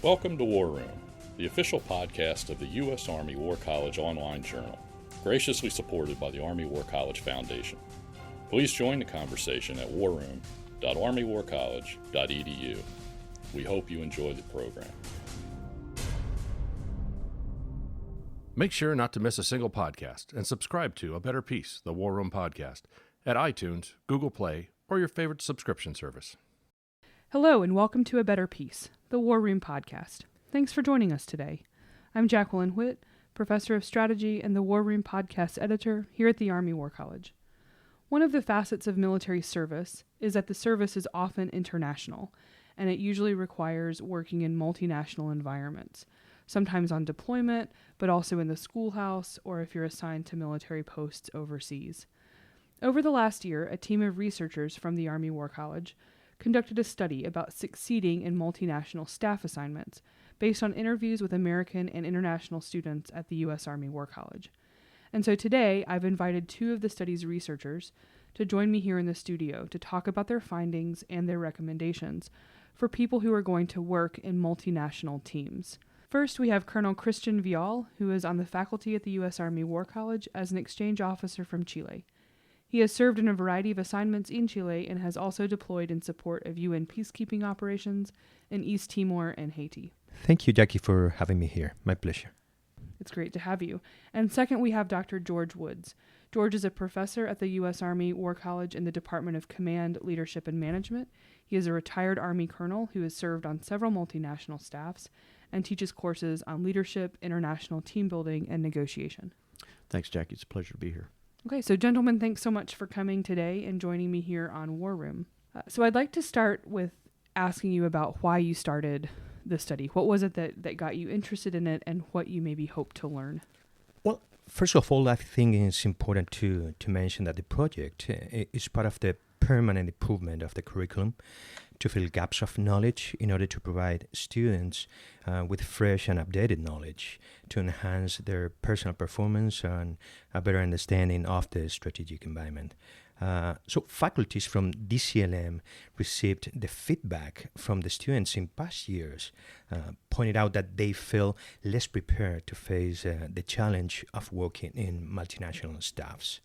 Welcome to War Room, the official podcast of the U.S. Army War College online journal, graciously supported by the Army War College Foundation. Please join the conversation at warroom.armywarcollege.edu. We hope you enjoy the program. Make sure not to miss a single podcast and subscribe to A Better Peace, the War Room podcast, at iTunes, Google Play, or your favorite subscription service. Hello and welcome to A Better Peace, the War Room podcast. Thanks for joining us today. I'm Jacqueline Whitt, Professor of Strategy and the War Room podcast editor here at the Army War College. One of the facets of military service is that the service is often international, and it usually requires working in multinational environments, sometimes on deployment, but also in the schoolhouse or if you're assigned to military posts overseas. Over the last year, a team of researchers from the Army War College conducted a study about succeeding in multinational staff assignments based on interviews with American and international students at the U.S. Army War College. And so today, I've invited two of the study's researchers to join me here in the studio to talk about their findings and their recommendations for people who are going to work in multinational teams. First, we have Colonel Christian Vial, who is on the faculty at the U.S. Army War College as an exchange officer from Chile. He has served in a variety of assignments in Chile and has also deployed in support of UN peacekeeping operations in East Timor and Haiti. Thank you, Jackie, for having me here. My pleasure. It's great to have you. And second, we have Dr. George Woods. George is a professor at the U.S. Army War College in the Department of Command, Leadership, and Management. He is a retired Army colonel who has served on several multinational staffs and teaches courses on leadership, international team building, and negotiation. Thanks, Jackie. It's a pleasure to be here. Okay, so gentlemen, thanks so much for coming today and joining me here on War Room. So I'd like to start with asking you about why you started the study. What was it that got you interested in it and what you maybe hope to learn? Well, first of all, I think it's important to mention that the project is part of the permanent improvement of the curriculum to fill gaps of knowledge in order to provide students with fresh and updated knowledge to enhance their personal performance and a better understanding of the strategic environment. So faculties from DCLM received the feedback from the students in past years, pointed out that they feel less prepared to face the challenge of working in multinational staffs.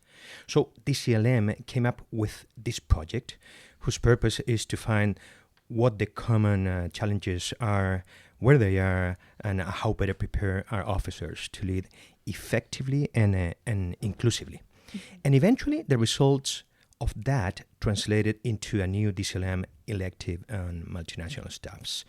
So DCLM came up with this project, whose purpose is to find what the common challenges are, where they are, and how better prepare our officers to lead effectively and inclusively. And eventually, the results of that translated into a new DCLM elective on multinational staffs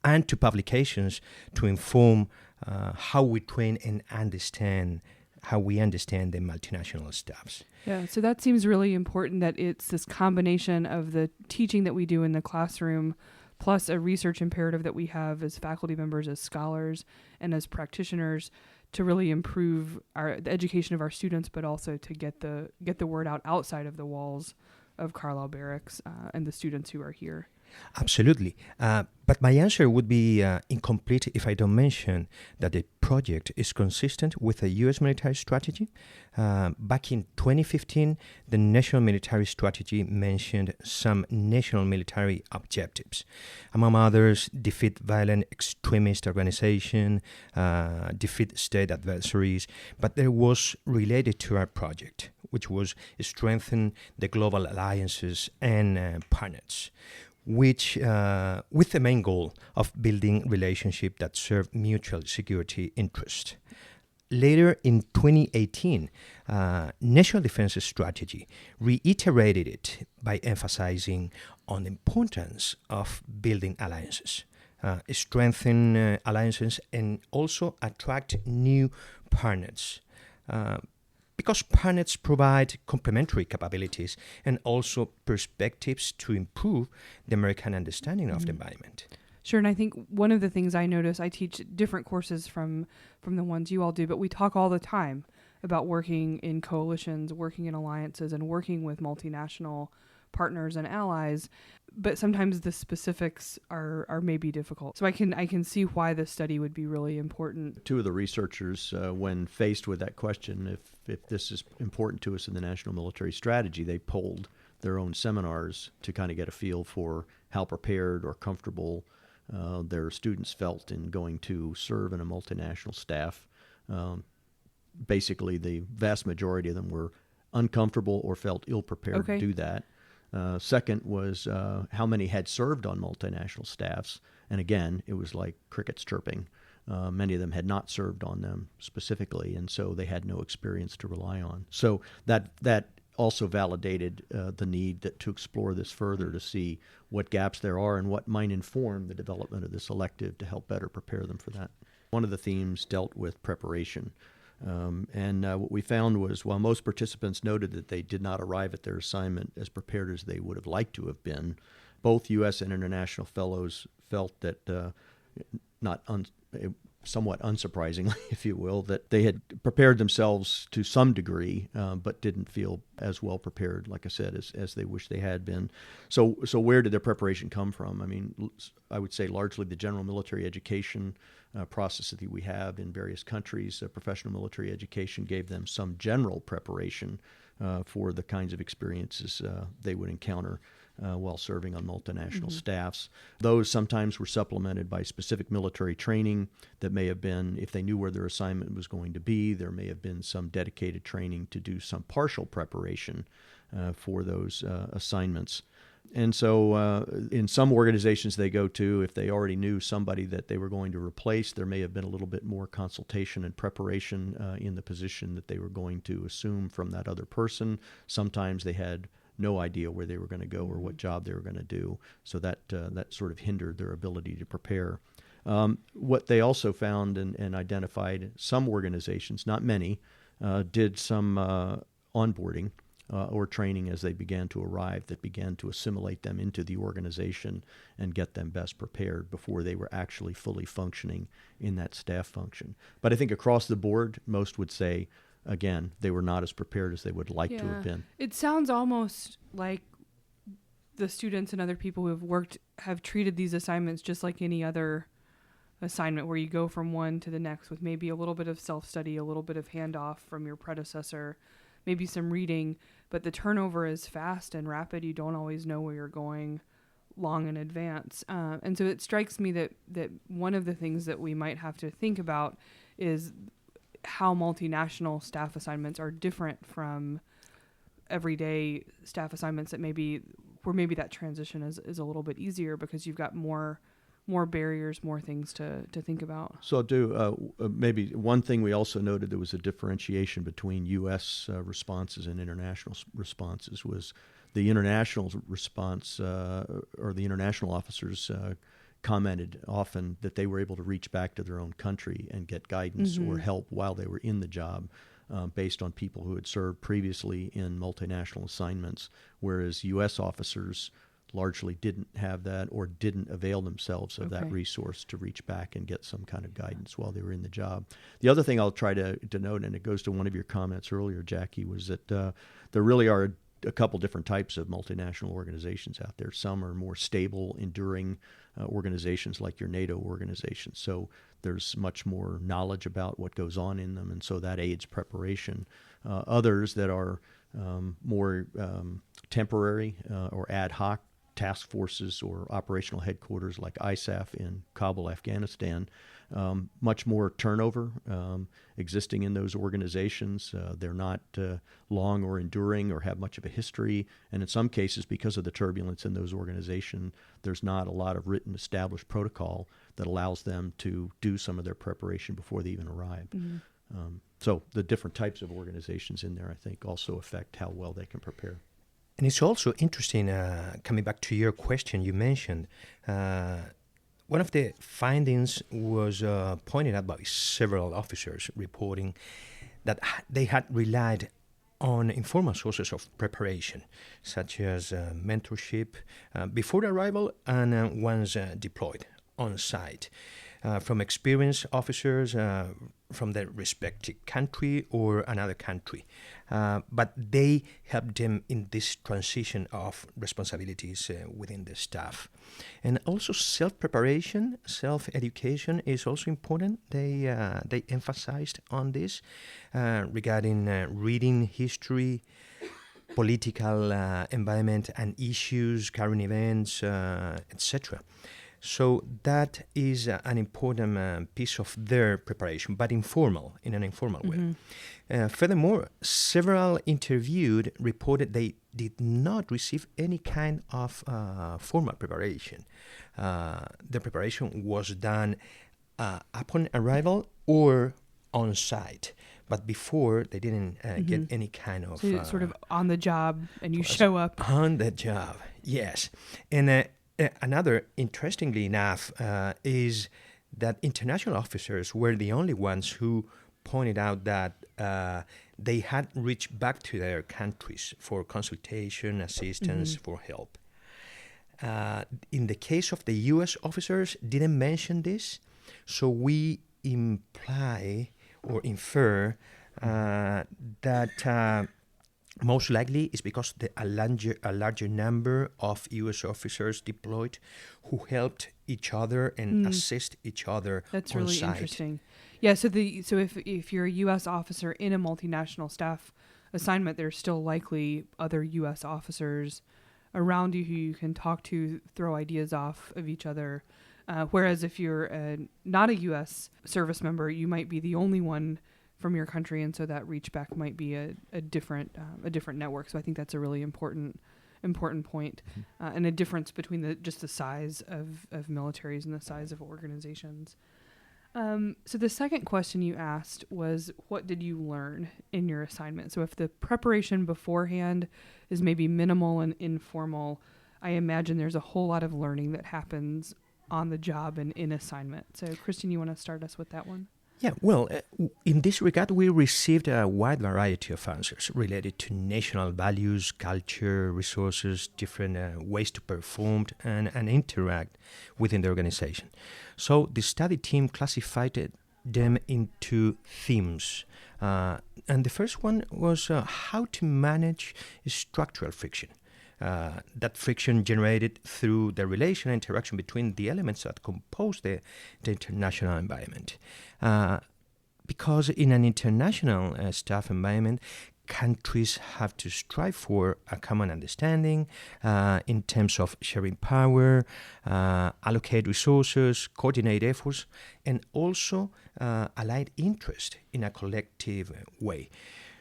and to publications to inform how we train and understand how we understand the multinational staffs. Yeah, so that seems really important that it's this combination of the teaching that we do in the classroom plus a research imperative that we have as faculty members, as scholars, and as practitioners to really improve the education of our students, but also to get the word out outside of the walls of Carlisle Barracks and the students who are here. Absolutely. But my answer would be incomplete if I don't mention that the project is consistent with a U.S. military strategy. Back in 2015, the National Military Strategy mentioned some national military objectives. Among others, defeat violent extremist organization, defeat state adversaries, but there was related to our project, which was strengthen the global alliances and partners, which with the main goal of building relationships that serve mutual security interest. Later in 2018, National Defense Strategy reiterated it by emphasizing on the importance of building alliances, strengthen alliances, and also attract new partners. Because partners provide complementary capabilities and also perspectives to improve the American understanding of the environment. Sure, and I think one of the things I notice, I teach different courses from the ones you all do, but we talk all the time about working in coalitions, working in alliances, and working with multinational partners and allies, but sometimes the specifics are maybe difficult. So I can see why this study would be really important. Two of the researchers, when faced with that question, if this is important to us in the national military strategy, they polled their own seminars to kind of get a feel for how prepared or comfortable their students felt in going to serve in a multinational staff. Basically, the vast majority of them were uncomfortable or felt ill-prepared to do that. Second was how many had served on multinational staffs. And again, it was like crickets chirping. Many of them had not served on them specifically, and so they had no experience to rely on. So that also validated the need to explore this further to see what gaps there are and what might inform the development of this elective to help better prepare them for that. One of the themes dealt with preparation. And what we found was, while most participants noted that they did not arrive at their assignment as prepared as they would have liked to have been, both U.S. and international fellows felt that, somewhat unsurprisingly, if you will, that they had prepared themselves to some degree, but didn't feel as well prepared, like I said, as they wish they had been. So where did their preparation come from? I mean, I would say largely the general military education process that we have in various countries. Professional military education gave them some general preparation for the kinds of experiences they would encounter while serving on multinational staffs. Those sometimes were supplemented by specific military training that may have been, if they knew where their assignment was going to be, there may have been some dedicated training to do some partial preparation for those assignments. And so in some organizations they go to, if they already knew somebody that they were going to replace, there may have been a little bit more consultation and preparation in the position that they were going to assume from that other person. Sometimes they had no idea where they were going to go or what job they were going to do. So that sort of hindered their ability to prepare. What they also found and identified, some organizations, not many, did some onboarding or training as they began to arrive that began to assimilate them into the organization and get them best prepared before they were actually fully functioning in that staff function. But I think across the board, most would say, again, they were not as prepared as they would like to have been. It sounds almost like the students and other people who have treated these assignments just like any other assignment, where you go from one to the next with maybe a little bit of self-study, a little bit of handoff from your predecessor, maybe some reading, but the turnover is fast and rapid. You don't always know where you're going long in advance. And so it strikes me that one of the things that we might have to think about is how multinational staff assignments are different from everyday staff assignments that maybe that transition is a little bit easier because you've got more barriers, more things to think about. So maybe one thing we also noted, there was a differentiation between U.S. responses and international responses. Was the international response or the international officers commented often that they were able to reach back to their own country and get guidance or help while they were in the job based on people who had served previously in multinational assignments, whereas U.S. officers largely didn't have that or didn't avail themselves of that resource to reach back and get some kind of guidance while they were in the job. The other thing I'll try to note, and it goes to one of your comments earlier, Jackie, was that there really are a couple different types of multinational organizations out there. Some are more stable, enduring organizations like your NATO organizations. So there's much more knowledge about what goes on in them, and so that aids preparation. Others that are more temporary or ad hoc, task forces or operational headquarters like ISAF in Kabul, Afghanistan, much more turnover existing in those organizations. They're not long or enduring or have much of a history. And in some cases, because of the turbulence in those organizations, there's not a lot of written established protocol that allows them to do some of their preparation before they even arrive. So the different types of organizations in there, I think, also affect how well they can prepare. And it's also interesting, coming back to your question you mentioned, one of the findings was pointed out by several officers reporting that they had relied on informal sources of preparation, such as mentorship before arrival and once deployed on site, from experienced officers from their respective country or another country. But they helped them in this transition of responsibilities within the staff. And also self-preparation, self-education is also important. They emphasized on this regarding reading history, political environment and issues, current events, etc. So that is an important piece of their preparation, but in an informal way. Furthermore, several interviewed reported they did not receive any kind of formal preparation. The preparation was done upon arrival or on site, but before they didn't get any kind of... So it's sort of on the job and you show up. On the job, yes. And another, interestingly enough, is that international officers were the only ones who pointed out that they had reached back to their countries for consultation, assistance, for help. In the case of the U.S. officers, didn't mention this, so we imply or infer that most likely it's because a larger number of U.S. officers deployed who helped each other and assist each other. That's on really site. interesting. Yeah, so if you're a U.S. officer in a multinational staff assignment, there's still likely other U.S. officers around you who you can talk to, throw ideas off of each other. Whereas if you're not a U.S. service member, you might be the only one from your country, and so that reach back might be a different network. So I think that's a really important point, and a difference between the size of militaries and the size of organizations. So the second question you asked was, what did you learn in your assignment? So if the preparation beforehand is maybe minimal and informal, I imagine there's a whole lot of learning that happens on the job and in assignment. So Christian, you want to start us with that one? Yeah, well, in this regard, we received a wide variety of answers related to national values, culture, resources, different ways to perform and interact within the organization. So the study team classified them into themes. And the first one was how to manage structural friction. That friction generated through the relation and interaction between the elements that compose the international environment. Because in an international staff environment, countries have to strive for a common understanding in terms of sharing power, allocate resources, coordinate efforts, and also allied interest in a collective way.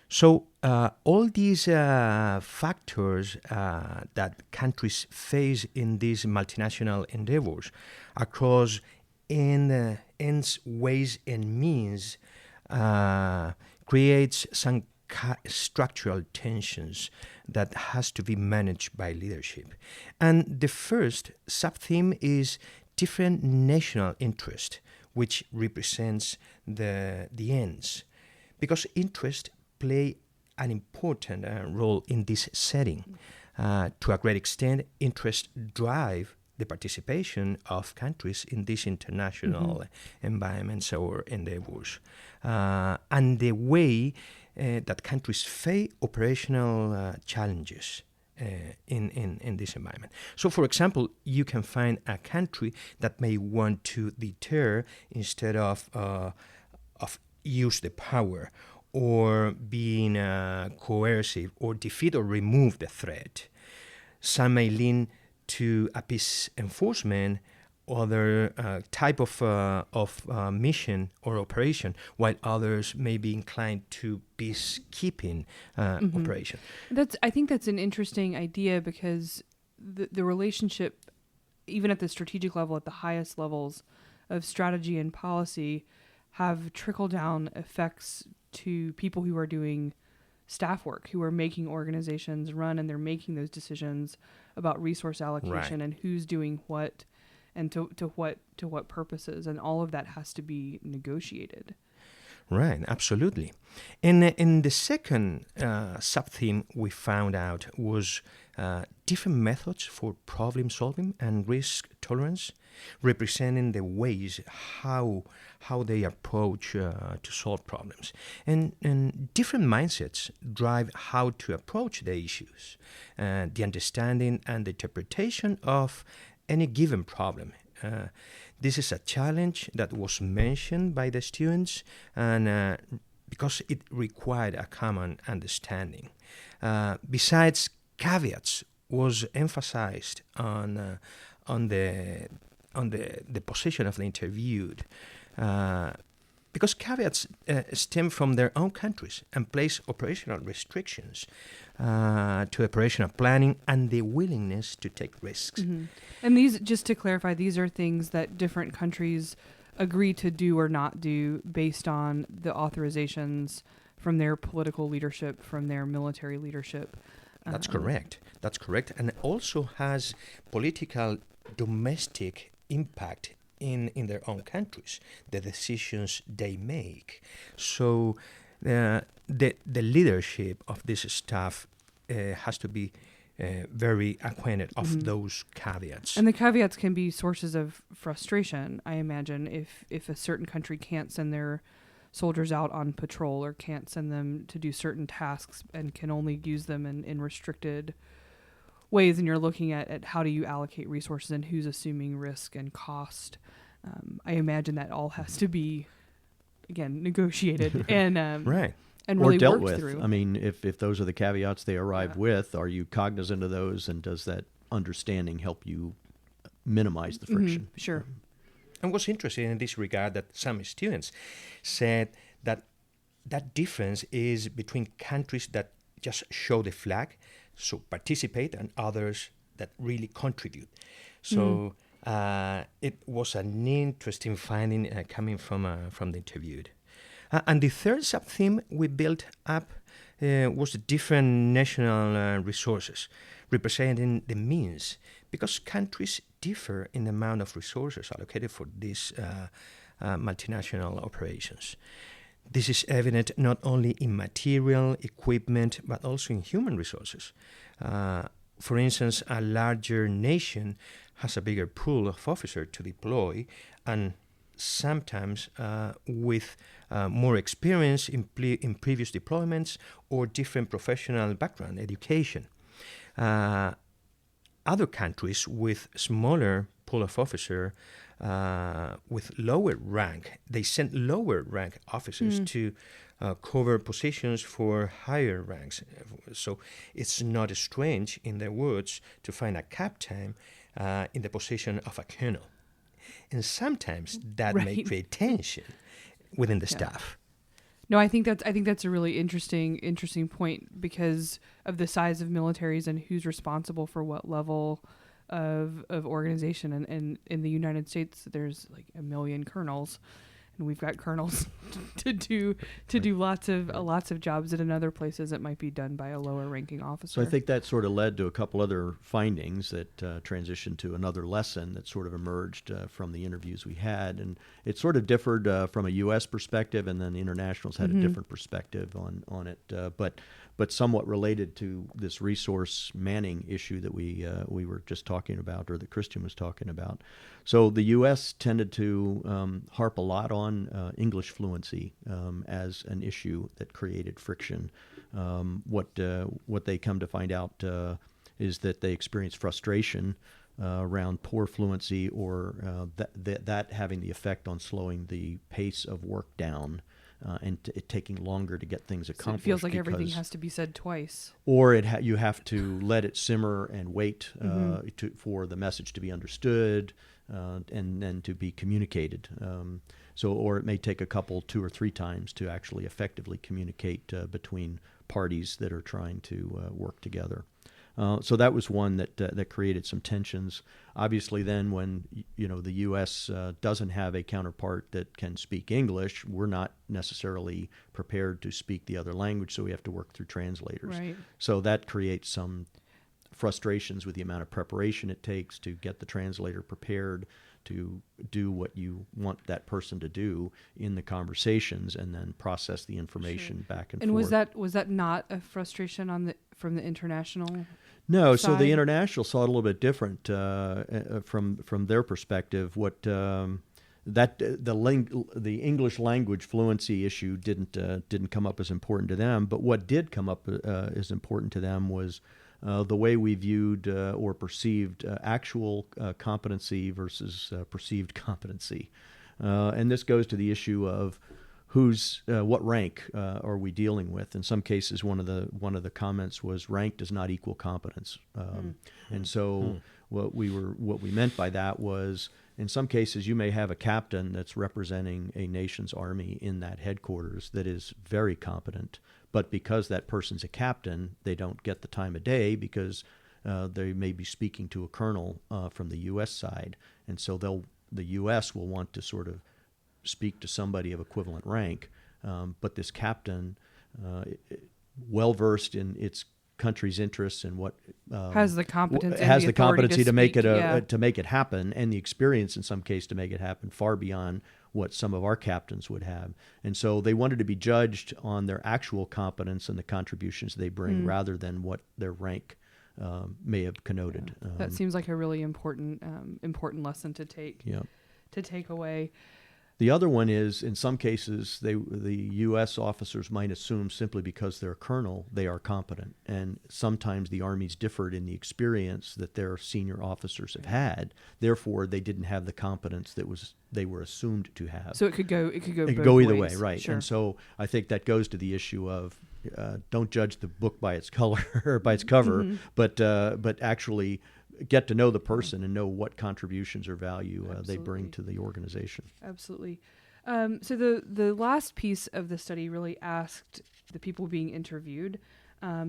So all these factors that countries face in these multinational endeavors across ends, ways, and means creates some structural tensions that has to be managed by leadership. And the first sub-theme is different national interest, which represents the ends, because interest play an important role in this setting. To a great extent, interest drive the participation of countries in these international environments or endeavors, and the way that countries face operational challenges in this environment. So, for example, you can find a country that may want to deter instead of use the power, or being coercive, or defeat or remove the threat. Some may lean to a peace enforcement, other type of mission or operation, while others may be inclined to peacekeeping operation. I think that's an interesting idea, because the relationship, even at the strategic level, at the highest levels of strategy and policy, have trickle-down effects to people who are doing staff work, who are making organizations run, and they're making those decisions about resource allocation and who's doing what and to what purposes, and all of that has to be negotiated. Right, absolutely. And in the second sub-theme we found out was different methods for problem solving and risk tolerance, representing the ways how they approach to solve problems. And different mindsets drive how to approach the issues, the understanding and the interpretation of any given problem. This is a challenge that was mentioned by the students, and because it required a common understanding. Besides, caveats was emphasized on the on the position of the interviewed, because caveats stem from their own countries and place operational restrictions to operational planning and the willingness to take risks. Mm-hmm. And these, just to clarify, these are things that different countries agree to do or not do based on the authorizations from their political leadership, from their military leadership. That's correct. That's correct. And it also has political domestic impact in their own countries, the decisions they make. So the leadership of this staff has to be very acquainted of those caveats. And the caveats can be sources of frustration, I imagine, if a certain country can't send their soldiers out on patrol or can't send them to do certain tasks and can only use them in restricted ways, and you're looking at how do you allocate resources and who's assuming risk and cost. I imagine that all has to be, again, negotiated and right. And or really dealt worked with. through. I mean, if those are the caveats they arrived with, are you cognizant of those, and does that understanding help you minimize the friction? Sure. And what's interesting in this regard that some students said that difference is between countries that just show the flag, so participate, and others that really contribute. So it was an interesting finding coming from the interviewed. And the third sub-theme we built up was the different national resources, representing the means, because countries differ in the amount of resources allocated for these multinational operations. This is evident not only in material, equipment, but also in human resources. For instance, a larger nation has a bigger pool of officers to deploy, and sometimes with more experience in previous deployments or different professional background, education. Other countries with smaller pool of officers with lower rank, they send lower rank officers to cover positions for higher ranks. So it's not strange, in their words, to find a captain in the position of a colonel. And sometimes that may create tension within the staff. No, I think that's a really interesting point because of the size of militaries and who's responsible for what level of organization. And in the United States, there's like 1 million colonels, and we've got colonels to do lots of jobs that in other places it might be done by a lower ranking officer. So I think that sort of led to a couple other findings that transitioned to another lesson that sort of emerged from the interviews we had, and it sort of differed from a U.S. perspective, and then the internationals had a different perspective on it, but somewhat related to this resource manning issue that we were just talking about, or that Christian was talking about. So the U.S. tended to harp a lot on English fluency as an issue that created friction. What they come to find out is that they experience frustration around poor fluency, or that having the effect on slowing the pace of work down. And it taking longer to get things accomplished. So it feels like everything has to be said twice. Or you have to let it simmer and wait for the message to be understood and then to be communicated. Or it may take 2 or 3 times to actually effectively communicate between parties that are trying to work together. So that was one that created some tensions. Obviously, then when the U.S. Doesn't have a counterpart that can speak English, we're not necessarily prepared to speak the other language, so we have to work through translators. Right. So that creates some frustrations with the amount of preparation it takes to get the translator prepared to do what you want that person to do in the conversations, and then process the information back and forth. And was that not a frustration from the international? No, side? So the international saw it a little bit different from their perspective. What the English language fluency issue didn't come up as important to them, but what did come up as important to them was the way we viewed or perceived actual competency versus perceived competency, and this goes to the issue of what rank are we dealing with? In some cases, one of the comments was rank does not equal competence, and so what we meant by that was, in some cases, you may have a captain that's representing a nation's army in that headquarters that is very competent, but because that person's a captain, they don't get the time of day because they may be speaking to a colonel from the U.S. side, and so the U.S. will want to sort of speak to somebody of equivalent rank, but this captain, well-versed in its country's interests and what has the competence, has and the competency to make speak, it to make it happen, and the experience in some case to make it happen far beyond what some of our captains would have. And so they wanted to be judged on their actual competence and the contributions they bring, rather than what their rank may have connoted. That seems like a really important lesson to take away. The other one is, in some cases, the U.S. officers might assume simply because they're a colonel, they are competent. And sometimes the armies differed in the experience that their senior officers have had. Therefore, they didn't have the competence that they were assumed to have. So it could go either both way, ways. right? Sure. And so I think that goes to the issue of don't judge the book by its color or by its cover, but actually get to know the person and know what contributions or value they bring to the organization. Absolutely. So the last piece of the study really asked the people being interviewed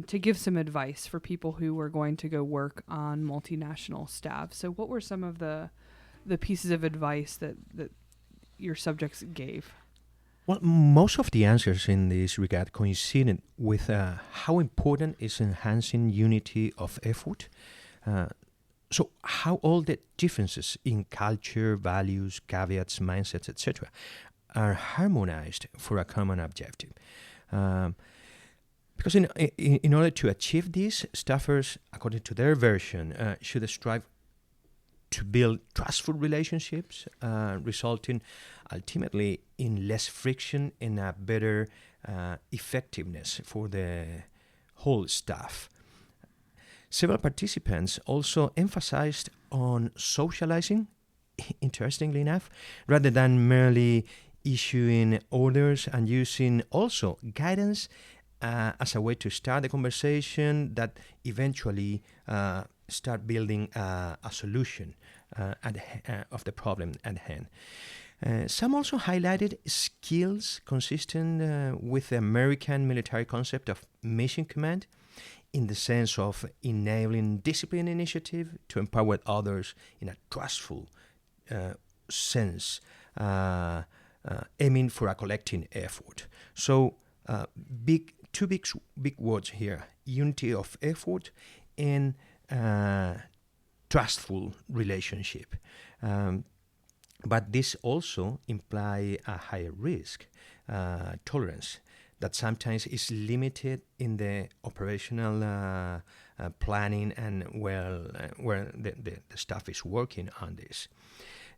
to give some advice for people who were going to go work on multinational staff. So what were some of the pieces of advice that your subjects gave? Well, most of the answers in this regard coincided with how important is enhancing unity of effort. So how all the differences in culture, values, caveats, mindsets, etc. are harmonized for a common objective. Because in order to achieve this, staffers, according to their version, should strive to build trustful relationships, resulting ultimately in less friction and a better effectiveness for the whole staff. Several participants also emphasized on socializing, interestingly enough, rather than merely issuing orders, and using also guidance as a way to start the conversation that eventually start building a solution of the problem at hand. Some also highlighted skills consistent with the American military concept of mission command, in the sense of enabling discipline initiative to empower others in a trustful sense, aiming for a collective effort. So two big words here: unity of effort and trustful relationship. But this also imply a higher risk tolerance that sometimes is limited in the operational planning and where the staff is working on this.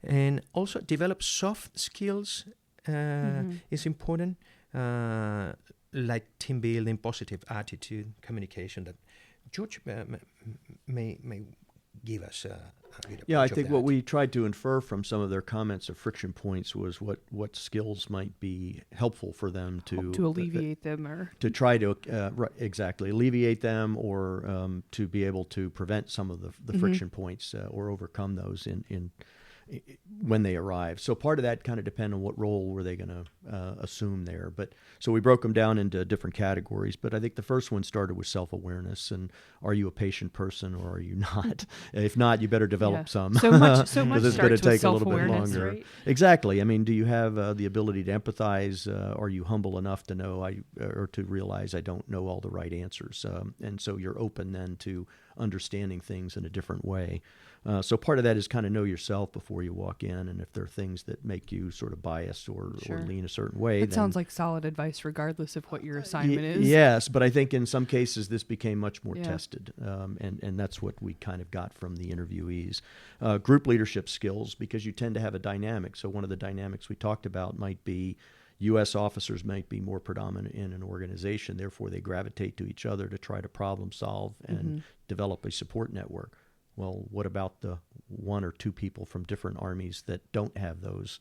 And also develop soft skills is important, like team building, positive attitude, communication, that George may give us a good approach. Yeah, I think of what that. we tried to infer from some of their comments of friction points was what skills might be helpful for them to alleviate them, or to try to exactly alleviate them, or to be able to prevent some of the friction points or overcome those in when they arrive. So part of that kind of depend on what role were they going to assume there. But so we broke them down into different categories. But I think the first one started with self-awareness, and are you a patient person or are you not? If not, you better develop some. So much because it's going to starts with take a little bit self-awareness, longer. right? Exactly. I mean, do you have the ability to empathize? Are you humble enough to know or to realize I don't know all the right answers? And so you're open then to understanding things in a different way. So part of that is kind of know yourself before you walk in, and if there are things that make you sort of biased or lean a certain way. It sounds like solid advice regardless of what your assignment is. Yes, but I think in some cases this became much more tested, and that's what we kind of got from the interviewees. Group leadership skills, because you tend to have a dynamic. So one of the dynamics we talked about might be U.S. officers might be more predominant in an organization, therefore they gravitate to each other to try to problem solve and develop a support network. Well, what about the one or two people from different armies that don't have those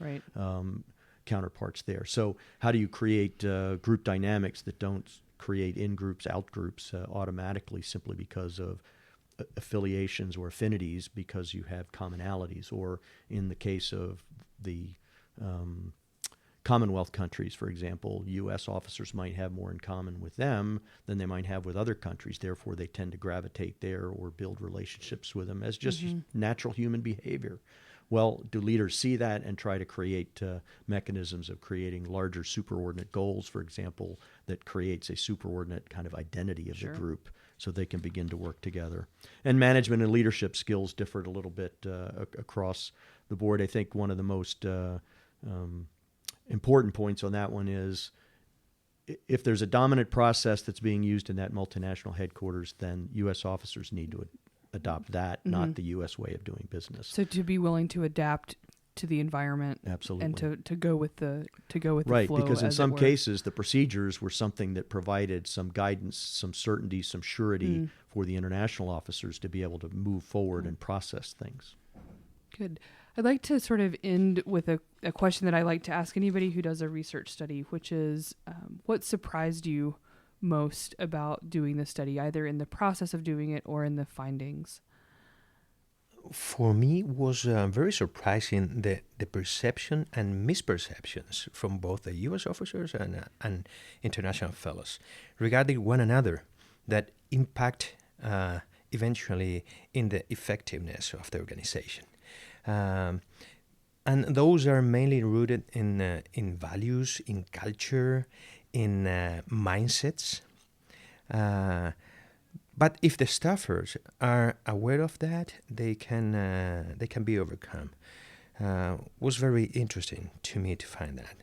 counterparts there? So how do you create group dynamics that don't create in-groups, out-groups automatically simply because of affiliations or affinities because you have commonalities, or in the case of the Commonwealth countries, for example, U.S. officers might have more in common with them than they might have with other countries. Therefore, they tend to gravitate there or build relationships with them as just natural human behavior. Well, do leaders see that and try to create mechanisms of creating larger superordinate goals, for example, that creates a superordinate kind of identity of the group so they can begin to work together? And management and leadership skills differed a little bit across the board. I think one of the most important points on that one is if there's a dominant process that's being used in that multinational headquarters, then U.S. officers need to adopt that, not the U.S. way of doing business. So to be willing to adapt to the environment, absolutely, and to go with the right, the flow, because in as some it were. cases the procedures were something that provided some guidance, some certainty, some surety for the international officers to be able to move forward and process things. Good. I'd like to sort of end with a question that I like to ask anybody who does a research study, which is what surprised you most about doing the study, either in the process of doing it or in the findings? For me, it was very surprising the perception and misperceptions from both the U.S. officers and international fellows regarding one another that impact eventually in the effectiveness of the organization. And those are mainly rooted in values, in culture, in mindsets. But if the staffers are aware of that, they can be overcome. Was very interesting to me to find that.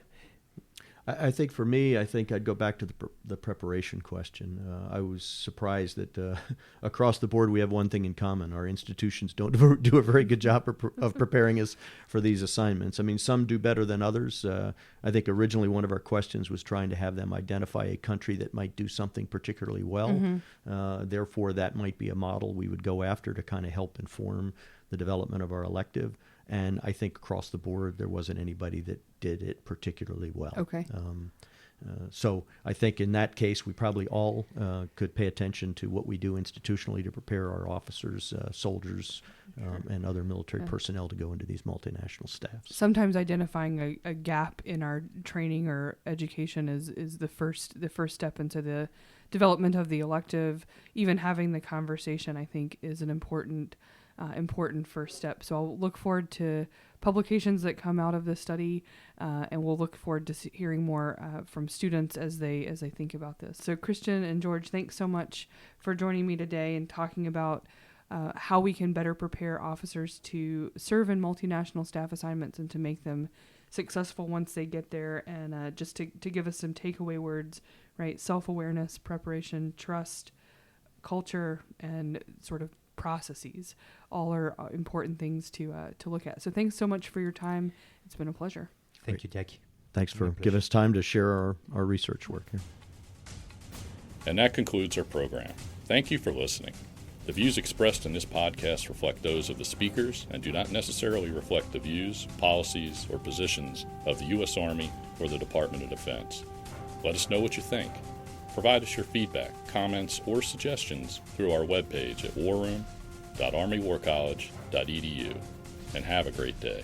I think for me, I'd go back to the preparation question. I was surprised that across the board we have one thing in common. Our institutions don't do a very good job of preparing us for these assignments. I mean, some do better than others. I think originally one of our questions was trying to have them identify a country that might do something particularly well. Therefore, that might be a model we would go after to kind of help inform the development of our elective. And I think across the board, there wasn't anybody that did it particularly well. Okay. So I think in that case, we probably all could pay attention to what we do institutionally to prepare our officers, soldiers, and other military personnel to go into these multinational staffs. Sometimes identifying a gap in our training or education is the first step into the development of the elective. Even having the conversation, I think, is an important first step. So I'll look forward to publications that come out of this study, and we'll look forward to hearing more from students as they think about this. So Christian and George, thanks so much for joining me today and talking about how we can better prepare officers to serve in multinational staff assignments and to make them successful once they get there, and just to give us some takeaway words, right? Self-awareness, preparation, trust, culture, and sort of processes all are important things to look at. So thanks so much for your time. It's been a pleasure. Thank you, Jackie. Thanks for giving us time to share our research work here. And that concludes our program. Thank you for listening. The views expressed in this podcast reflect those of the speakers and do not necessarily reflect the views, policies, or positions of the U.S. Army or the Department of Defense. Let us know what you think. Provide us your feedback, comments, or suggestions through our webpage at warroom.armywarcollege.edu, and have a great day.